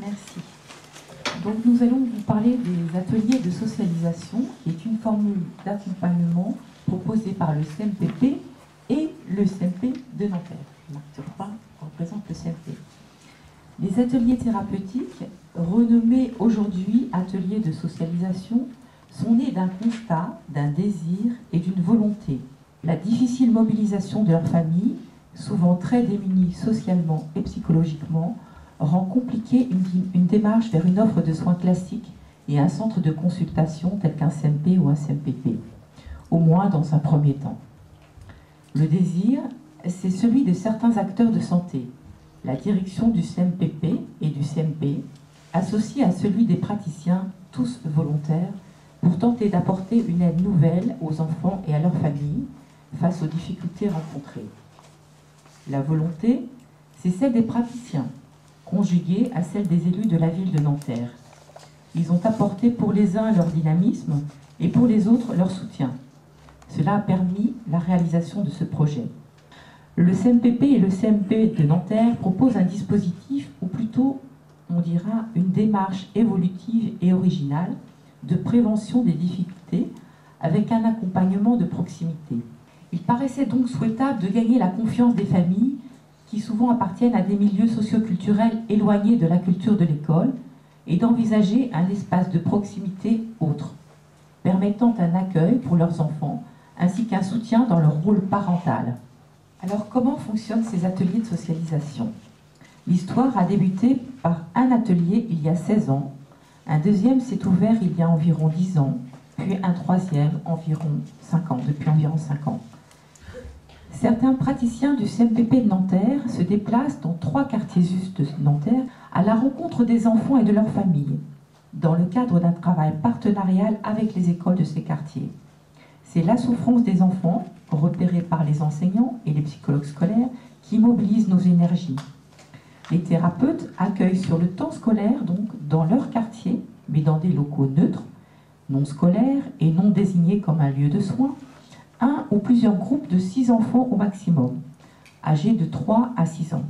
Merci. Donc nous allons vous parler des ateliers de socialisation, qui est une formule d'accompagnement proposée par le CMPP et le CMP de Nanterre. Marc Turpin représente le CMP. Les ateliers thérapeutiques, renommés aujourd'hui ateliers de socialisation, sont nés d'un constat, d'un désir et d'une volonté. La difficile mobilisation de leur famille, souvent très démunie socialement et psychologiquement, rend compliquée une démarche vers une offre de soins classiques et un centre de consultation tel qu'un CMP ou un CMPP, au moins dans un premier temps. Le désir, c'est celui de certains acteurs de santé. La direction du CMPP et du CMP, associée à celui des praticiens, tous volontaires, pour tenter d'apporter une aide nouvelle aux enfants et à leurs familles face aux difficultés rencontrées. La volonté, c'est celle des praticiens, conjuguée à celle des élus de la ville de Nanterre. Ils ont apporté pour les uns leur dynamisme et pour les autres leur soutien. Cela a permis la réalisation de ce projet. Le CMPP et le CMP de Nanterre proposent un dispositif, ou plutôt, on dira, une démarche évolutive et originale de prévention des difficultés avec un accompagnement de proximité. Il paraissait donc souhaitable de gagner la confiance des familles qui souvent appartiennent à des milieux socioculturels éloignés de la culture de l'école et d'envisager un espace de proximité autre, permettant un accueil pour leurs enfants ainsi qu'un soutien dans leur rôle parental. Alors comment fonctionnent ces ateliers de socialisation? L'histoire a débuté par un atelier il y a 16 ans, un deuxième s'est ouvert il y a environ 10 ans, puis un troisième depuis environ 5 ans. Certains praticiens du CMPP de Nanterre se déplacent dans 3 quartiers justes de Nanterre à la rencontre des enfants et de leurs familles, dans le cadre d'un travail partenarial avec les écoles de ces quartiers. C'est la souffrance des enfants, repérée par les enseignants et les psychologues scolaires, qui mobilise nos énergies. Les thérapeutes accueillent sur le temps scolaire, donc dans leur quartier, mais dans des locaux neutres, non scolaires et non désignés comme un lieu de soins, un ou plusieurs groupes de 6 enfants au maximum, âgés de 3 à 6 ans.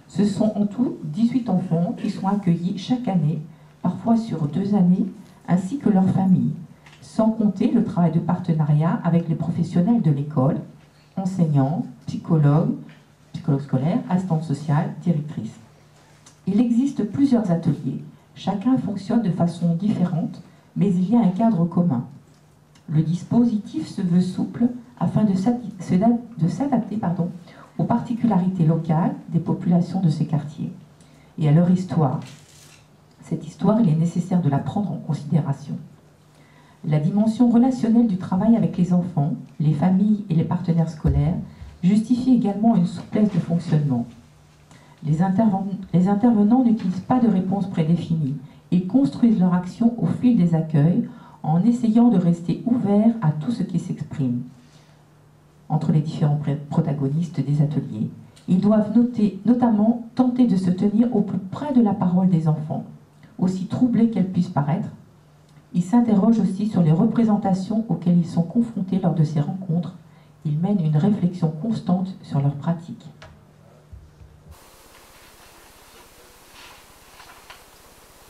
Ce sont en tout 18 enfants qui sont accueillis chaque année, parfois sur 2 années, ainsi que leurs familles, sans compter le travail de partenariat avec les professionnels de l'école, enseignants, psychologues scolaires, assistantes sociales, directrices. Il existe plusieurs ateliers, chacun fonctionne de façon différente, mais il y a un cadre commun. Le dispositif se veut souple afin de s'adapter aux particularités locales des populations de ces quartiers et à leur histoire. Cette histoire, il est nécessaire de la prendre en considération. La dimension relationnelle du travail avec les enfants, les familles et les partenaires scolaires justifie également une souplesse de fonctionnement. Les intervenants n'utilisent pas de réponse prédéfinie et construisent leur action au fil des accueils en essayant de rester ouverts à tout ce qui s'exprime entre les différents protagonistes des ateliers. Ils doivent notamment tenter de se tenir au plus près de la parole des enfants, aussi troublés qu'elles puissent paraître. Ils s'interrogent aussi sur les représentations auxquelles ils sont confrontés lors de ces rencontres. Ils mènent une réflexion constante sur leurs pratiques.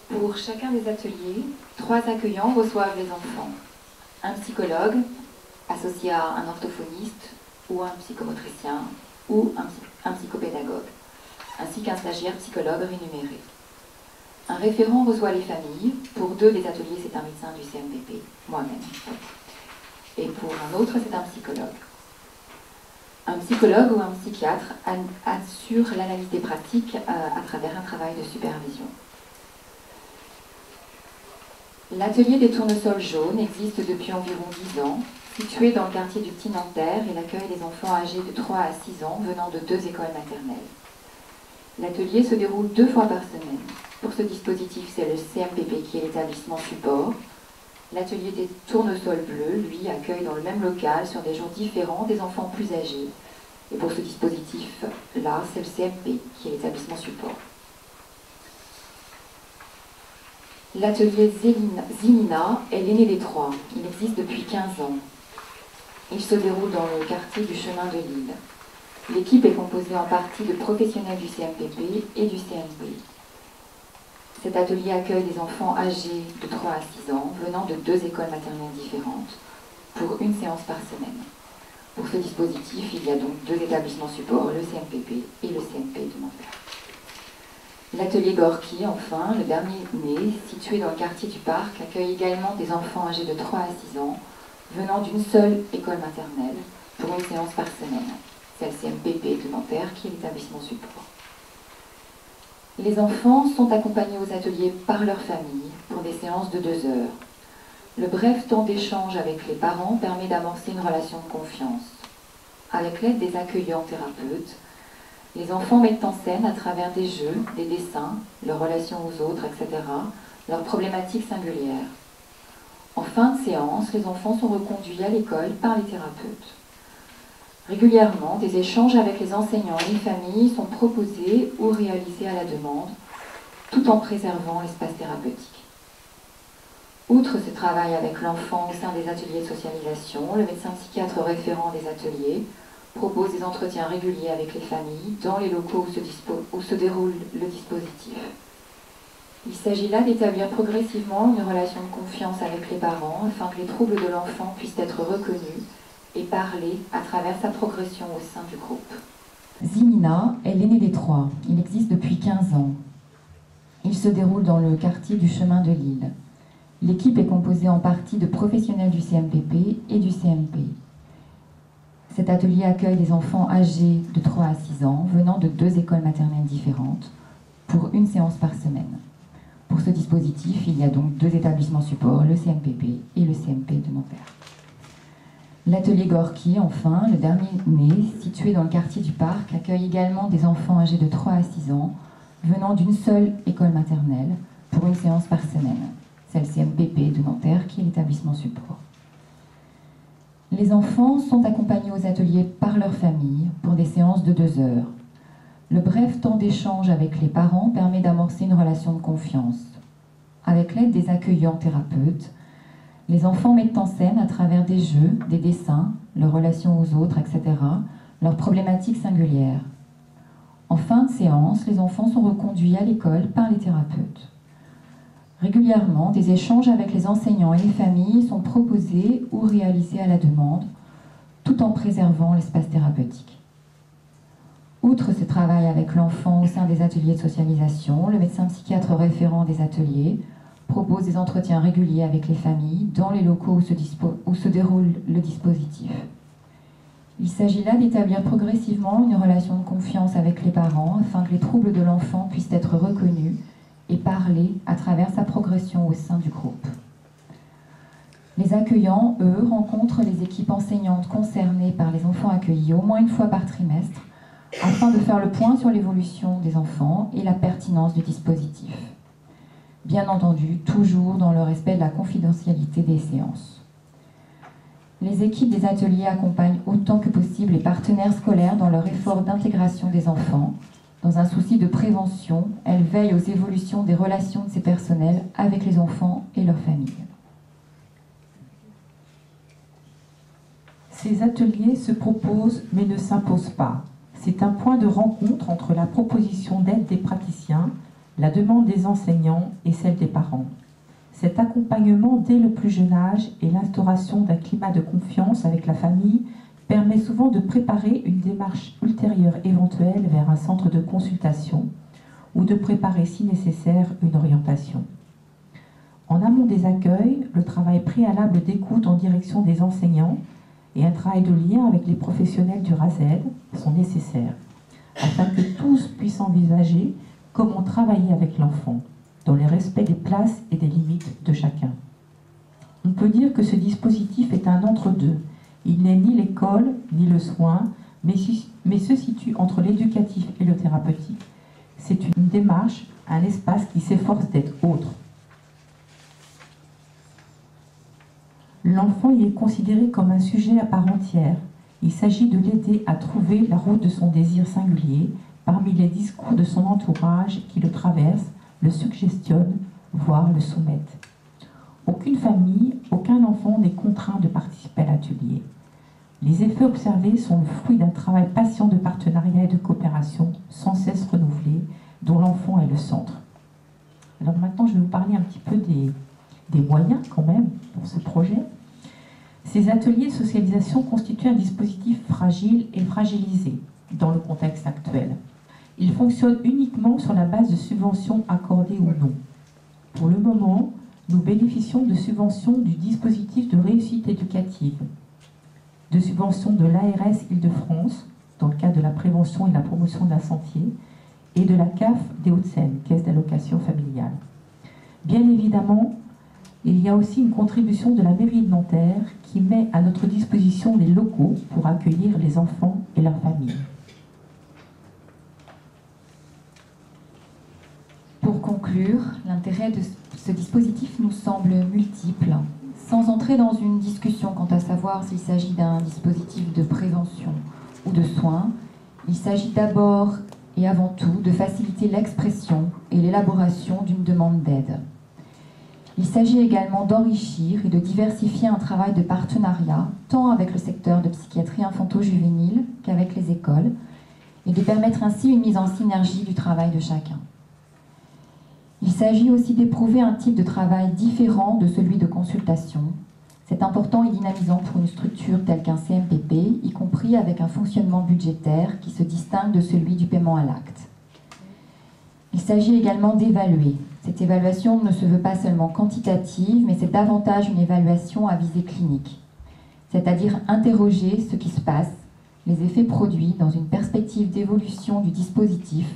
Pour chacun des ateliers, 3 accueillants reçoivent les enfants. Un psychologue, associé à un orthophoniste, ou un psychomotricien, ou un psychopédagogue, ainsi qu'un stagiaire psychologue rémunéré. Un référent reçoit les familles. Pour 2 des ateliers, c'est un médecin du CMPP, moi-même. Et pour un autre, c'est un psychologue. Un psychologue ou un psychiatre assure l'analyse des pratiques à travers un travail de supervision. L'atelier des tournesols jaunes existe depuis environ 10 ans, situé dans le quartier du Petit Nanterre. Il accueille les enfants âgés de 3 à 6 ans venant de 2 écoles maternelles. L'atelier se déroule 2 fois par semaine. Pour ce dispositif, c'est le CMPP qui est l'établissement support. L'atelier des tournesols bleus, lui, accueille dans le même local, sur des jours différents, des enfants plus âgés. Et pour ce dispositif-là, c'est le CMP qui est l'établissement support. L'atelier Zilina est l'aîné des 3. Il existe depuis 15 ans. Il se déroule dans le quartier du chemin de Lille. L'équipe est composée en partie de professionnels du CMPP et du CMP. Cet atelier accueille des enfants âgés de 3 à 6 ans venant de 2 écoles maternelles différentes pour une séance par semaine. Pour ce dispositif, il y a donc 2 établissements supports, le CMPP et le CMP de Nanterre. L'atelier Gorky, enfin, le dernier né, situé dans le quartier du Parc, accueille également des enfants âgés de 3 à 6 ans venant d'une seule école maternelle pour une séance par semaine. C'est le CMPP de Nanterre qui est l'établissement support. Les enfants sont accompagnés aux ateliers par leur famille pour des séances de 2 heures. Le bref temps d'échange avec les parents permet d'amorcer une relation de confiance. Avec l'aide des accueillants thérapeutes, les enfants mettent en scène à travers des jeux, des dessins, leur relation aux autres, etc., leurs problématiques singulières. En fin de séance, les enfants sont reconduits à l'école par les thérapeutes. Régulièrement, des échanges avec les enseignants et les familles sont proposés ou réalisés à la demande, tout en préservant l'espace thérapeutique. Outre ce travail avec l'enfant au sein des ateliers de socialisation, le médecin psychiatre référent des ateliers propose des entretiens réguliers avec les familles dans les locaux où se déroule le dispositif. Il s'agit là d'établir progressivement une relation de confiance avec les parents afin que les troubles de l'enfant puissent être reconnus et parlés à travers sa progression au sein du groupe. Zimina est l'aîné des 3. Il existe depuis 15 ans. Il se déroule dans le quartier du Chemin de Lille. L'équipe est composée en partie de professionnels du CMPP et du CMP. Cet atelier accueille des enfants âgés de 3 à 6 ans venant de 2 écoles maternelles différentes pour une séance par semaine. Pour ce dispositif, il y a donc 2 établissements supports, le CMPP et le CMP de Nanterre. L'atelier Gorky, enfin, le dernier né, situé dans le quartier du Parc, accueille également des enfants âgés de 3 à 6 ans venant d'une seule école maternelle pour une séance par semaine. C'est le CMPP de Nanterre qui est l'établissement support. Les enfants sont accompagnés aux ateliers par leur famille pour des séances de 2 heures. Le bref temps d'échange avec les parents permet d'amorcer une relation de confiance. Avec l'aide des accueillants thérapeutes, les enfants mettent en scène à travers des jeux, des dessins, leur relation aux autres, etc., leurs problématiques singulières. En fin de séance, les enfants sont reconduits à l'école par les thérapeutes. Régulièrement, des échanges avec les enseignants et les familles sont proposés ou réalisés à la demande, tout en préservant l'espace thérapeutique. Outre ce travail avec l'enfant au sein des ateliers de socialisation, le médecin psychiatre référent des ateliers propose des entretiens réguliers avec les familles dans les locaux où se déroule le dispositif. Il s'agit là d'établir progressivement une relation de confiance avec les parents afin que les troubles de l'enfant puissent être reconnus et parlés à travers sa progression au sein du groupe. Les accueillants, eux, rencontrent les équipes enseignantes concernées par les enfants accueillis au moins une fois par trimestre afin de faire le point sur l'évolution des enfants et la pertinence du dispositif. Bien entendu, toujours dans le respect de la confidentialité des séances. Les équipes des ateliers accompagnent autant que possible les partenaires scolaires dans leur effort d'intégration des enfants. Dans un souci de prévention, elles veillent aux évolutions des relations de ces personnels avec les enfants et leurs familles. Ces ateliers se proposent mais ne s'imposent pas. C'est un point de rencontre entre la proposition d'aide des praticiens, la demande des enseignants et celle des parents. Cet accompagnement dès le plus jeune âge et l'instauration d'un climat de confiance avec la famille permet souvent de préparer une démarche ultérieure éventuelle vers un centre de consultation ou de préparer si nécessaire une orientation. En amont des accueils, le travail préalable d'écoute en direction des enseignants et un travail de lien avec les professionnels du RASED sont nécessaires afin que tous puissent envisager comment travailler avec l'enfant, dans le respect des places et des limites de chacun. On peut dire que ce dispositif est un entre-deux. Il n'est ni l'école, ni le soin, mais se situe entre l'éducatif et le thérapeutique. C'est une démarche, un espace qui s'efforce d'être autre. L'enfant y est considéré comme un sujet à part entière. Il s'agit de l'aider à trouver la route de son désir singulier parmi les discours de son entourage qui le traversent, le suggestionnent, voire le soumettent. Aucune famille, aucun enfant n'est contraint de participer à l'atelier. Les effets observés sont le fruit d'un travail patient de partenariat et de coopération sans cesse renouvelé, dont l'enfant est le centre. Alors maintenant, je vais vous parler un petit peu des moyens quand même pour ce projet. Ces ateliers de socialisation constituent un dispositif fragile et fragilisé dans le contexte actuel. Ils fonctionnent uniquement sur la base de subventions accordées ou non. Pour le moment, nous bénéficions de subventions du dispositif de réussite éducative, de subventions de l'ARS Île-de-France, dans le cadre de la prévention et de la promotion de la santé, et de la CAF des Hauts-de-Seine, Caisse d'allocation familiale. Bien évidemment, il y a aussi une contribution de la mairie de Nanterre qui met à notre disposition des locaux pour accueillir les enfants et leurs familles. Pour conclure, l'intérêt de ce dispositif nous semble multiple. Sans entrer dans une discussion quant à savoir s'il s'agit d'un dispositif de prévention ou de soins, il s'agit d'abord et avant tout de faciliter l'expression et l'élaboration d'une demande d'aide. Il s'agit également d'enrichir et de diversifier un travail de partenariat, tant avec le secteur de psychiatrie infanto-juvénile qu'avec les écoles, et de permettre ainsi une mise en synergie du travail de chacun. Il s'agit aussi d'éprouver un type de travail différent de celui de consultation. C'est important et dynamisant pour une structure telle qu'un CMPP, y compris avec un fonctionnement budgétaire qui se distingue de celui du paiement à l'acte. Il s'agit également d'évaluer. Cette évaluation ne se veut pas seulement quantitative, mais c'est davantage une évaluation à visée clinique, c'est-à-dire interroger ce qui se passe, les effets produits dans une perspective d'évolution du dispositif,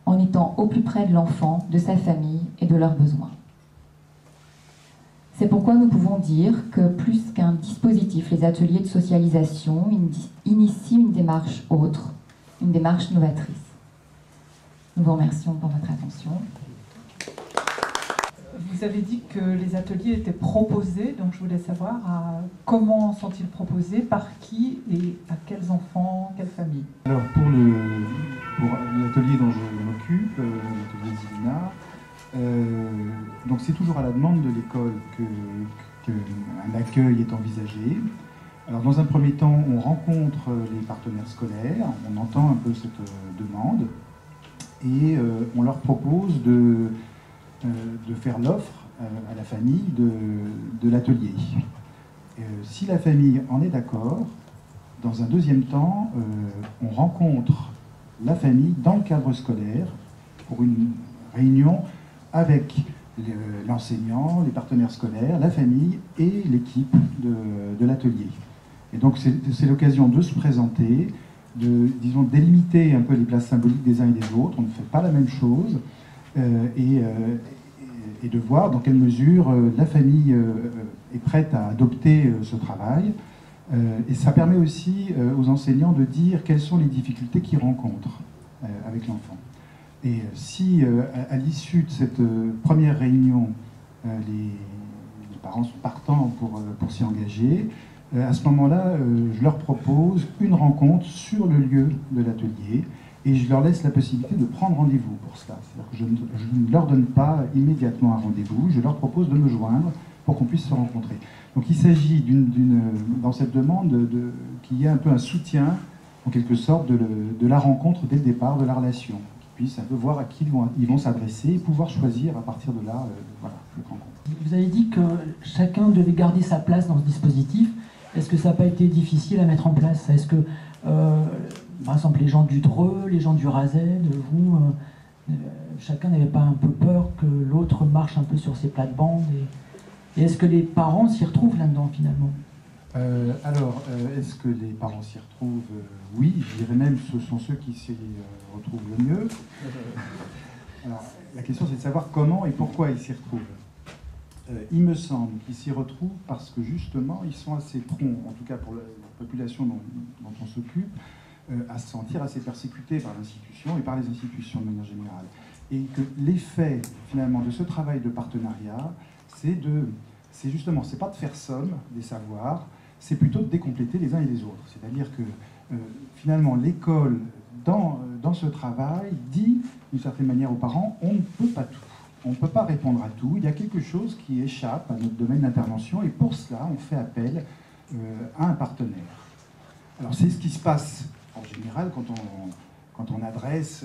en étant au plus près de l'enfant, de sa famille et de leurs besoins. C'est pourquoi nous pouvons dire que plus qu'un dispositif, les ateliers de socialisation initient une démarche autre, une démarche novatrice. Nous vous remercions pour votre attention. Vous avez dit que les ateliers étaient proposés, donc je voulais savoir comment sont-ils proposés, par qui et à quels enfants, quelles familles? Alors pour l'atelier dont je m'occupe, l'atelier Zilina, donc c'est toujours à la demande de l'école qu'un accueil est envisagé. Alors dans un premier temps, on rencontre les partenaires scolaires, on entend un peu cette demande et on leur propose de faire l'offre à la famille de l'atelier. Si la famille en est d'accord, dans un deuxième temps, on rencontre la famille dans le cadre scolaire pour une réunion avec l'enseignant, les partenaires scolaires, la famille et l'équipe de l'atelier. Et donc c'est l'occasion de se présenter, disons, délimiter un peu les places symboliques des uns et des autres. On ne fait pas la même chose. Et de voir dans quelle mesure la famille est prête à adopter ce travail. Et ça permet aussi aux enseignants de dire quelles sont les difficultés qu'ils rencontrent avec l'enfant. Et si à l'issue de cette première réunion, les parents sont partants pour s'y engager, à ce moment-là, je leur propose une rencontre sur le lieu de l'atelier. Et je leur laisse la possibilité de prendre rendez-vous pour cela. C'est-à-dire que je ne leur donne pas immédiatement un rendez-vous, je leur propose de me joindre pour qu'on puisse se rencontrer. Donc il s'agit dans cette demande qu'il y ait un peu un soutien, en quelque sorte, de la rencontre dès le départ, de la relation, qu'ils puissent un peu voir à qui ils vont s'adresser et pouvoir choisir à partir de là, voilà, le rencontre. Vous avez dit que chacun devait garder sa place dans ce dispositif. Est-ce que ça n'a pas été difficile à mettre en place? Est-ce que par exemple, les gens du Dreux, les gens du Razel, vous, chacun n'avait pas un peu peur que l'autre marche un peu sur ses plates-bandes et est-ce que les parents s'y retrouvent là-dedans, finalement? Est-ce que les parents s'y retrouvent? Oui, je dirais même que ce sont ceux qui s'y retrouvent le mieux. Alors, la question, c'est de savoir comment et pourquoi ils s'y retrouvent. Il me semble qu'ils s'y retrouvent parce que, justement, ils sont assez prompts, en tout cas pour la population dont on s'occupe, à se sentir assez persécutés par l'institution et par les institutions de manière générale. Et que l'effet, finalement, de ce travail de partenariat, c'est justement, c'est pas de faire somme des savoirs, c'est plutôt de décompléter les uns et les autres. C'est-à-dire que, finalement, l'école, dans ce travail, dit, d'une certaine manière, aux parents, on ne peut pas tout. On ne peut pas répondre à tout. Il y a quelque chose qui échappe à notre domaine d'intervention, et pour cela, on fait appel à un partenaire. Alors, c'est ce qui se passe en général quand on adresse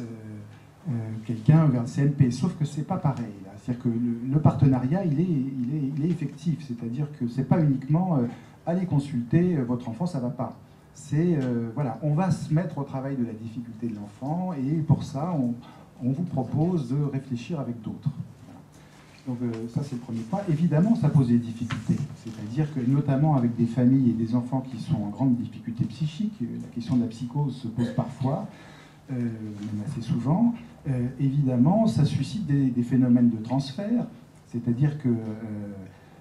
quelqu'un vers le CMP. Sauf que c'est pas pareil. C'est-à-dire que le partenariat, il est effectif. C'est-à-dire que c'est pas uniquement allez consulter votre enfant, ça va pas. C'est voilà, on va se mettre au travail de la difficulté de l'enfant et pour ça, on vous propose de réfléchir avec d'autres. Donc ça, c'est le premier point. Évidemment, ça pose des difficultés. C'est-à-dire que, notamment avec des familles et des enfants qui sont en grande difficulté psychique, la question de la psychose se pose parfois, même assez souvent. Évidemment, ça suscite des phénomènes de transfert. C'est-à-dire que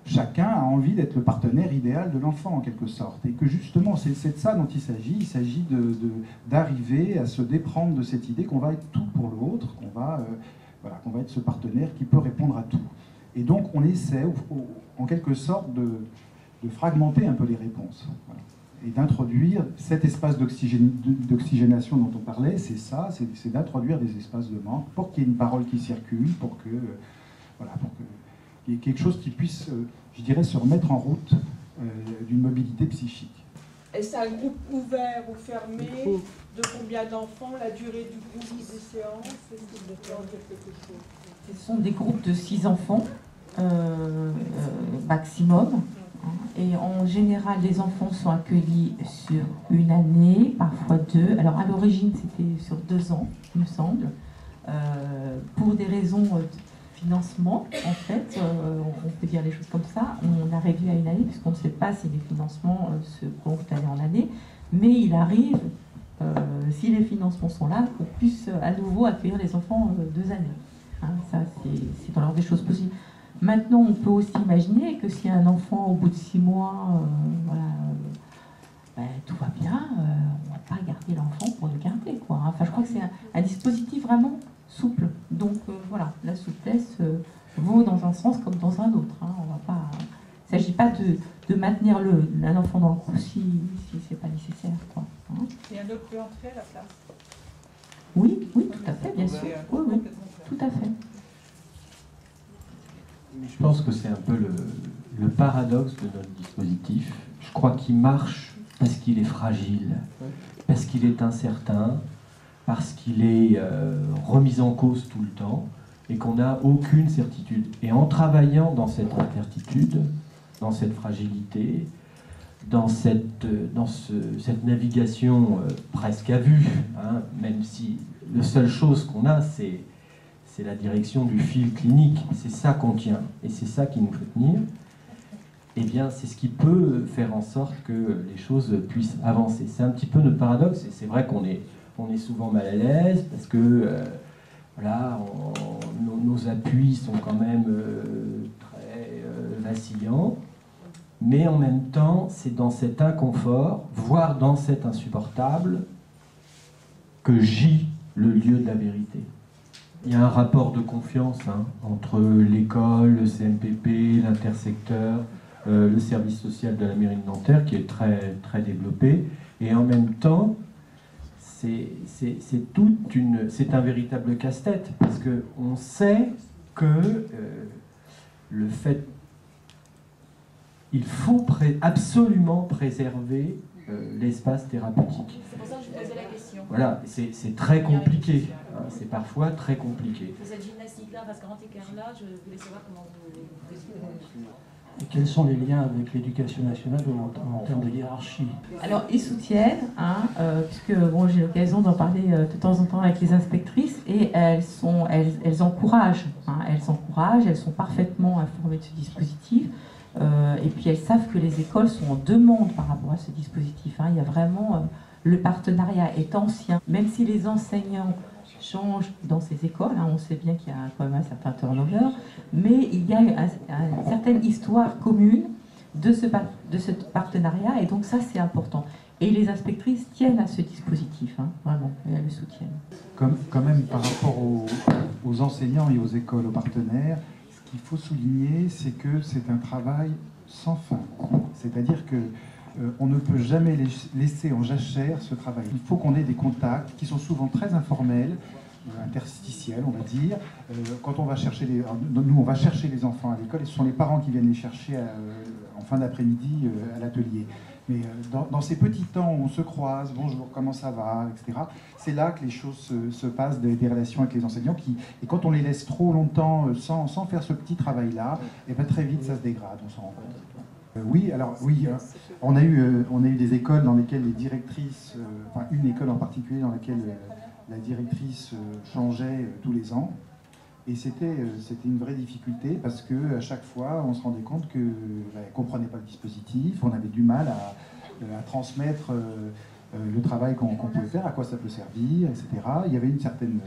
chacun a envie d'être le partenaire idéal de l'enfant, en quelque sorte. Et que justement, c'est de ça dont il s'agit. Il s'agit d'arriver à se déprendre de cette idée qu'on va être tout pour l'autre, qu'on va être ce partenaire qui peut répondre à tout. Et donc, on essaie, en quelque sorte, de fragmenter un peu les réponses. Voilà. Et d'introduire cet espace d'oxygénation dont on parlait, c'est ça, c'est d'introduire des espaces de manque pour qu'il y ait une parole qui circule, pour qu'il y ait quelque chose qui puisse, je dirais, se remettre en route d'une mobilité psychique. Est-ce un groupe ouvert ou fermé? De combien d'enfants? La durée du groupe des séances? Est-ce que vous pouvez en dire quelque chose? Ce sont des groupes de 6 enfants maximum. Et en général, les enfants sont accueillis sur une année, parfois 2. Alors à l'origine, c'était sur 2 ans, il me semble. Pour des raisons de financement, en fait, on peut dire les choses comme ça. On a réduit à une année, puisqu'on ne sait pas si les financements se prolongent d'année en année. Mais il arrive, si les financements sont là, qu'on puisse à nouveau accueillir les enfants 2 années. Hein, ça, c'est dans l'ordre des choses possibles. Maintenant, on peut aussi imaginer que si un enfant, au bout de 6 mois, tout va bien, on ne va pas garder l'enfant pour le garder, quoi. Enfin, je crois que c'est un dispositif vraiment souple. Donc, voilà, la souplesse vaut dans un sens comme dans un autre. Hein. On va pas... Il ne s'agit pas de maintenir un enfant dans le groupe si ce n'est pas nécessaire, quoi. Hein. Et un autre peut entrer à la place? Oui, tout à fait, bien sûr. Oui, tout à fait. Je pense que c'est un peu le paradoxe de notre dispositif. Je crois qu'il marche parce qu'il est fragile, parce qu'il est incertain, parce qu'il est remis en cause tout le temps et qu'on n'a aucune certitude. Et en travaillant dans cette incertitude, dans cette fragilité, dans cette navigation presque à vue, hein, même si la seule chose qu'on a, c'est la direction du fil clinique, c'est ça qu'on tient, et c'est ça qui nous fait tenir, eh bien c'est ce qui peut faire en sorte que les choses puissent avancer. C'est un petit peu notre paradoxe, et c'est vrai qu'on est souvent mal à l'aise, parce que nos appuis sont quand même très vacillants, mais en même temps, c'est dans cet inconfort, voire dans cet insupportable, que gît le lieu de la vérité. Il y a un rapport de confiance entre l'école, le CMPP, l'intersecteur, le service social de la mairie de Nanterre qui est très, très développé. Et en même temps, c'est un véritable casse-tête parce qu'on sait que le fait... Il faut absolument préserver l'espace thérapeutique. C'est pour ça que je posais la question. Voilà, c'est très compliqué. Hein, c'est parfois très compliqué. Cette gymnastique-là, parce qu'en là, je voulais savoir comment vous Et quels sont les liens avec l'éducation nationale en termes de hiérarchie? Alors, ils soutiennent, puisque j'ai l'occasion d'en parler de temps en temps avec les inspectrices, et elles encouragent, elles sont parfaitement informées de ce dispositif. Et puis elles savent que les écoles sont en demande par rapport à ce dispositif. Il y a vraiment... le partenariat est ancien. Même si les enseignants changent dans ces écoles, on sait bien qu'il y a quand même un certain turnover, mais il y a une certaine histoire commune de ce partenariat, et donc ça c'est important. Et les inspectrices tiennent à ce dispositif, vraiment, et elles le soutiennent. Quand même par rapport aux enseignants et aux écoles, aux partenaires, ce qu'il faut souligner, c'est que c'est un travail sans fin. C'est-à-dire que on ne peut jamais laisser en jachère ce travail. Il faut qu'on ait des contacts qui sont souvent très informels, interstitiels, on va dire. Quand on va chercher nous, on va chercher les enfants à l'école, et ce sont les parents qui viennent les chercher en fin d'après-midi à l'atelier. Mais dans ces petits temps où on se croise, bonjour, comment ça va, etc., c'est là que les choses se passent, des relations avec les enseignants. Et quand on les laisse trop longtemps sans faire ce petit travail-là, et ben très vite ça se dégrade, on s'en rend compte. Oui, on a eu des écoles dans lesquelles les directrices, enfin une école en particulier dans laquelle la directrice changeait tous les ans. Et c'était une vraie difficulté parce qu'à chaque fois, on se rendait compte qu'elle ne comprenait pas le dispositif, on avait du mal à transmettre le travail qu'on pouvait faire, à quoi ça peut servir, etc. Il y avait une certaine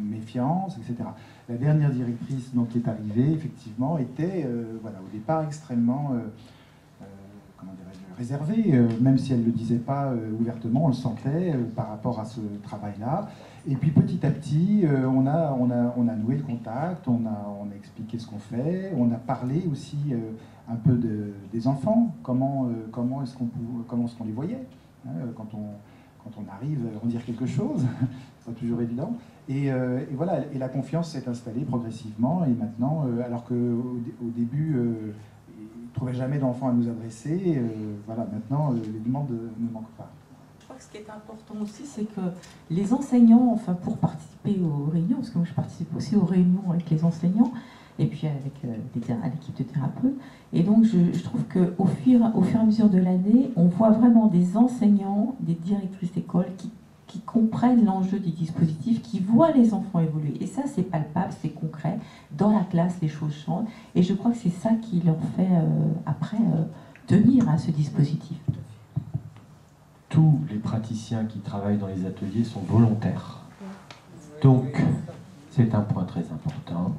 méfiance, etc. La dernière directrice donc, qui est arrivée, effectivement, était au départ extrêmement réservée, même si elle ne le disait pas ouvertement, on le sentait par rapport à ce travail-là. Et puis petit à petit, on a noué le contact, on a expliqué ce qu'on fait, on a parlé aussi un peu des enfants, comment est-ce qu'on les voyait, hein, quand on arrive à en dire quelque chose, c'est pas toujours évident. Et voilà, et la confiance s'est installée progressivement, et maintenant, alors qu'au début, ils ne trouvaient jamais d'enfants à nous adresser, voilà, maintenant, les demandes ne manquent pas. Je crois que ce qui est important aussi, c'est que les enseignants, enfin pour participer aux réunions, parce que moi je participe aussi aux réunions avec les enseignants, et puis avec l'équipe de thérapeutes, et donc je trouve qu'au fur et à mesure de l'année, on voit vraiment des enseignants, des directrices d'école qui comprennent l'enjeu du dispositif, qui voient les enfants évoluer. Et ça, c'est palpable, c'est concret. Dans la classe, les choses changent. Et je crois que c'est ça qui leur fait, après, tenir à ce dispositif. Tous les praticiens qui travaillent dans les ateliers sont volontaires. Donc, c'est un point très important.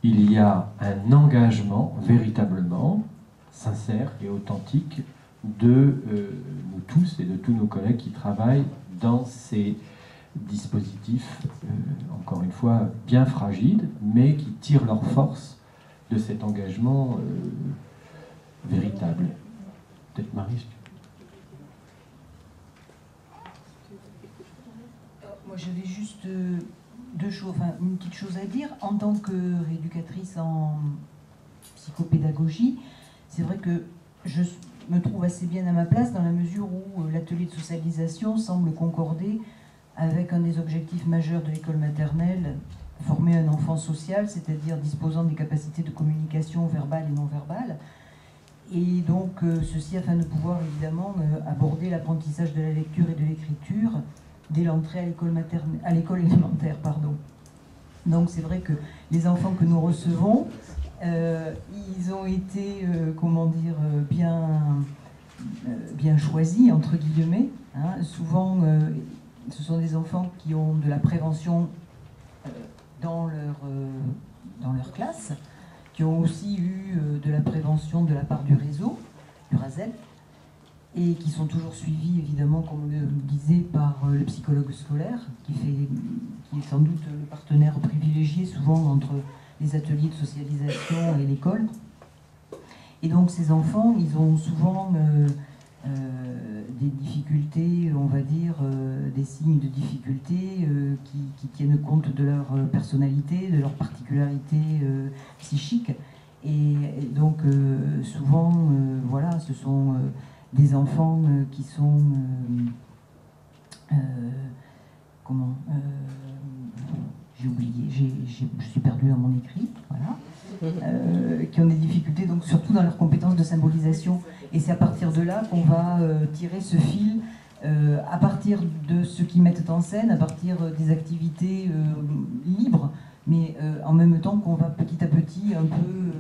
Il y a un engagement véritablement sincère et authentique de nous tous et de tous nos collègues qui travaillent dans ces dispositifs, encore une fois, bien fragiles, mais qui tirent leur force de cet engagement véritable. Peut-être Marie. Moi, j'avais juste une petite chose à dire. En tant que rééducatrice en psychopédagogie, c'est vrai que je me trouve assez bien à ma place dans la mesure où l'atelier de socialisation semble concorder avec un des objectifs majeurs de l'école maternelle, former un enfant social, c'est-à-dire disposant des capacités de communication verbale et non verbale. Et donc, ceci afin de pouvoir évidemment aborder l'apprentissage de la lecture et de l'écriture dès l'entrée à l'école élémentaire. Donc c'est vrai que les enfants que nous recevons, ils ont été, bien choisis, entre guillemets. Hein. Souvent, ce sont des enfants qui ont de la prévention dans leur classe, qui ont aussi eu de la prévention de la part du réseau, du RASEL, et qui sont toujours suivis, évidemment, comme le disait, par le psychologue scolaire, qui est sans doute le partenaire privilégié souvent entre les ateliers de socialisation et l'école. Et donc ces enfants, ils ont souvent des difficultés, on va dire, des signes de difficulté qui tiennent compte de leur personnalité, de leur particularité psychique. Et donc souvent, voilà, ce sont des enfants qui sont j'ai oublié, je suis perdue dans mon écrit, voilà, qui ont des difficultés, donc surtout dans leurs compétences de symbolisation. Et c'est à partir de là qu'on va tirer ce fil, à partir de ce qu'ils mettent en scène, à partir des activités libres, mais en même temps qu'on va petit à petit un peu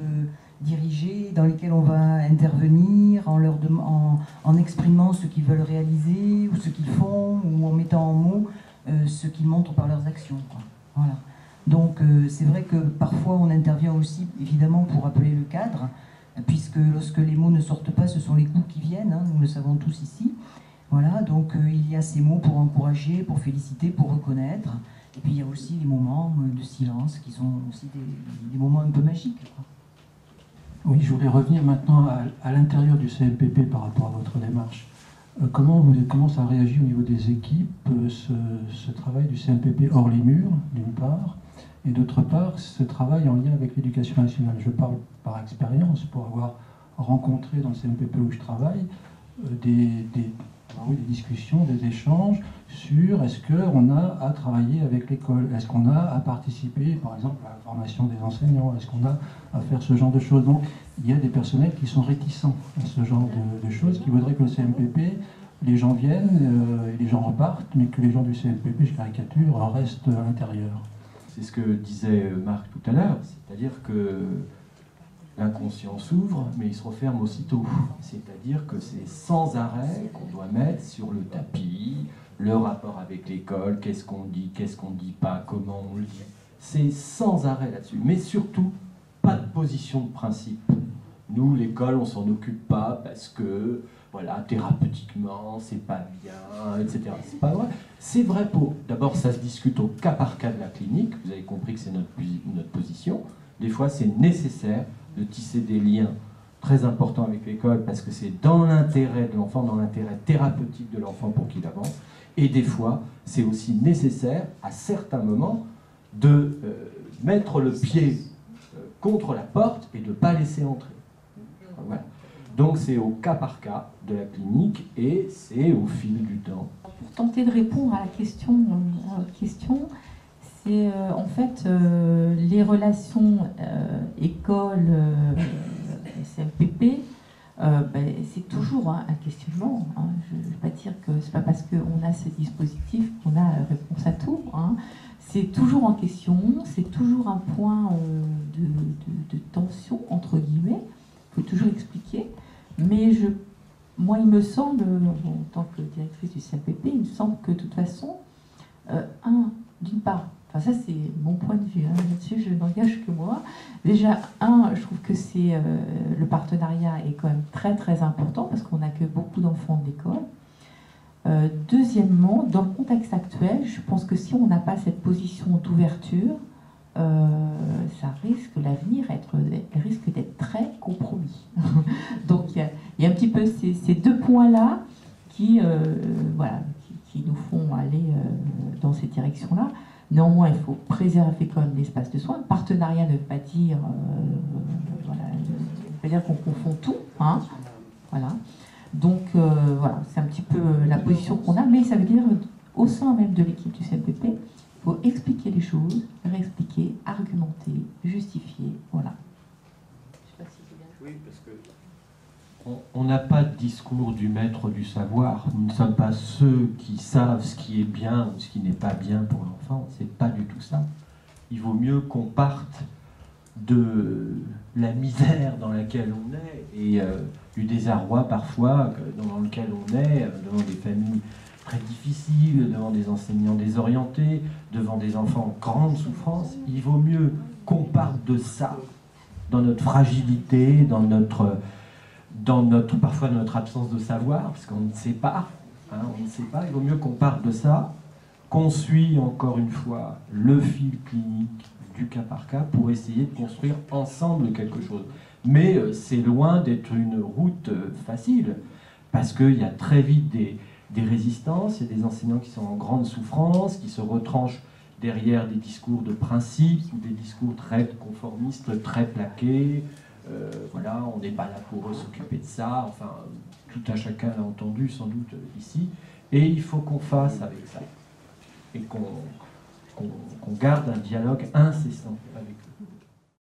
diriger, dans lesquelles on va intervenir en exprimant ce qu'ils veulent réaliser, ou ce qu'ils font, ou en mettant en mots ce qu'ils montrent par leurs actions, quoi. Voilà. Donc c'est vrai que parfois on intervient aussi évidemment pour rappeler le cadre, puisque lorsque les mots ne sortent pas, ce sont les coups qui viennent, hein, nous le savons tous ici. Voilà, donc il y a ces mots pour encourager, pour féliciter, pour reconnaître, et puis il y a aussi les moments de silence qui sont aussi des moments un peu magiques, quoi. Oui, je voulais revenir maintenant à l'intérieur du CMPP par rapport à votre démarche. Comment ça réagit au niveau des équipes, ce travail du CMPP hors les murs, d'une part, et d'autre part, ce travail en lien avec l'éducation nationale. Je parle par expérience, pour avoir rencontré dans le CMPP où je travaille, des discussions, des échanges sur est-ce qu'on a à travailler avec l'école, est-ce qu'on a à participer, par exemple, à la formation des enseignants, est-ce qu'on a à faire ce genre de choses. Donc, il y a des personnels qui sont réticents à ce genre de choses, qui voudraient que le CMPP, les gens viennent et les gens repartent, mais que les gens du CMPP, je caricature, restent à l'intérieur. C'est ce que disait Marc tout à l'heure, c'est-à-dire que l'inconscient s'ouvre, mais il se referme aussitôt. C'est-à-dire que c'est sans arrêt qu'on doit mettre sur le tapis le rapport avec l'école, qu'est-ce qu'on dit pas, comment on le dit. C'est sans arrêt là-dessus. Mais surtout, pas de position de principe. Nous, l'école, on s'en occupe pas parce que, voilà, thérapeutiquement, c'est pas bien, etc. C'est pas vrai. C'est vrai pour... D'abord, ça se discute au cas par cas de la clinique. Vous avez compris que c'est notre position. Des fois, c'est nécessaire de tisser des liens très importants avec l'école parce que c'est dans l'intérêt de l'enfant, dans l'intérêt thérapeutique de l'enfant pour qu'il avance. Et des fois, c'est aussi nécessaire, à certains moments, de mettre le pied contre la porte et de ne pas laisser entrer. Voilà. Donc c'est au cas par cas de la clinique et c'est au fil du temps. Pour tenter de répondre à la question, c'est en fait les relations école CMPP, c'est toujours un questionnement. Hein. Je ne vais pas dire que c'est pas parce qu'on a ce dispositif qu'on a réponse à tout. Hein. C'est toujours en question, c'est toujours un point de tension, entre guillemets. Il faut toujours expliquer. Mais moi, il me semble, en tant que directrice du CMPP, il me semble que de toute façon, d'une part, enfin ça c'est mon point de vue, hein, là-dessus je n'engage que moi. Déjà, je trouve que le partenariat est quand même très très important parce qu'on accueille beaucoup d'enfants de l'école. Deuxièmement, dans le contexte actuel, je pense que si on n'a pas cette position d'ouverture, ça risque, l'avenir risque d'être très compromis. Donc il y a un petit peu ces deux points-là qui nous font aller dans cette direction-là. Néanmoins, il faut préserver quand même l'espace de soins. Le partenariat ne veut pas dire, qu'on confond tout. Hein, voilà. Donc voilà, c'est un petit peu la position qu'on a, mais ça veut dire au sein même de l'équipe du CMPP, il faut expliquer les choses, réexpliquer, argumenter, justifier, voilà. Je sais pas si c'est bien. Oui, parce que on n'a pas de discours du maître du savoir. Nous ne sommes pas ceux qui savent ce qui est bien ou ce qui n'est pas bien pour l'enfant. C'est pas du tout ça. Il vaut mieux qu'on parte de la misère dans laquelle on est et du désarroi parfois dans lequel on est, devant des familles très difficiles, devant des enseignants désorientés, devant des enfants en grande souffrance. Il vaut mieux qu'on parte de ça, dans notre fragilité, dans notre parfois notre absence de savoir, parce qu'on ne sait pas, hein, on ne sait pas. Il vaut mieux qu'on parte de ça, qu'on suit encore une fois le fil clinique du cas par cas pour essayer de construire ensemble quelque chose. Mais c'est loin d'être une route facile, parce qu'il y a très vite des résistances, il y a des enseignants qui sont en grande souffrance, qui se retranchent derrière des discours de principe ou des discours très conformistes, très plaqués. Voilà, on n'est pas là pour s'occuper de ça, enfin, tout un chacun l'a entendu sans doute ici, et il faut qu'on fasse avec ça, et qu'on garde un dialogue incessant avec eux.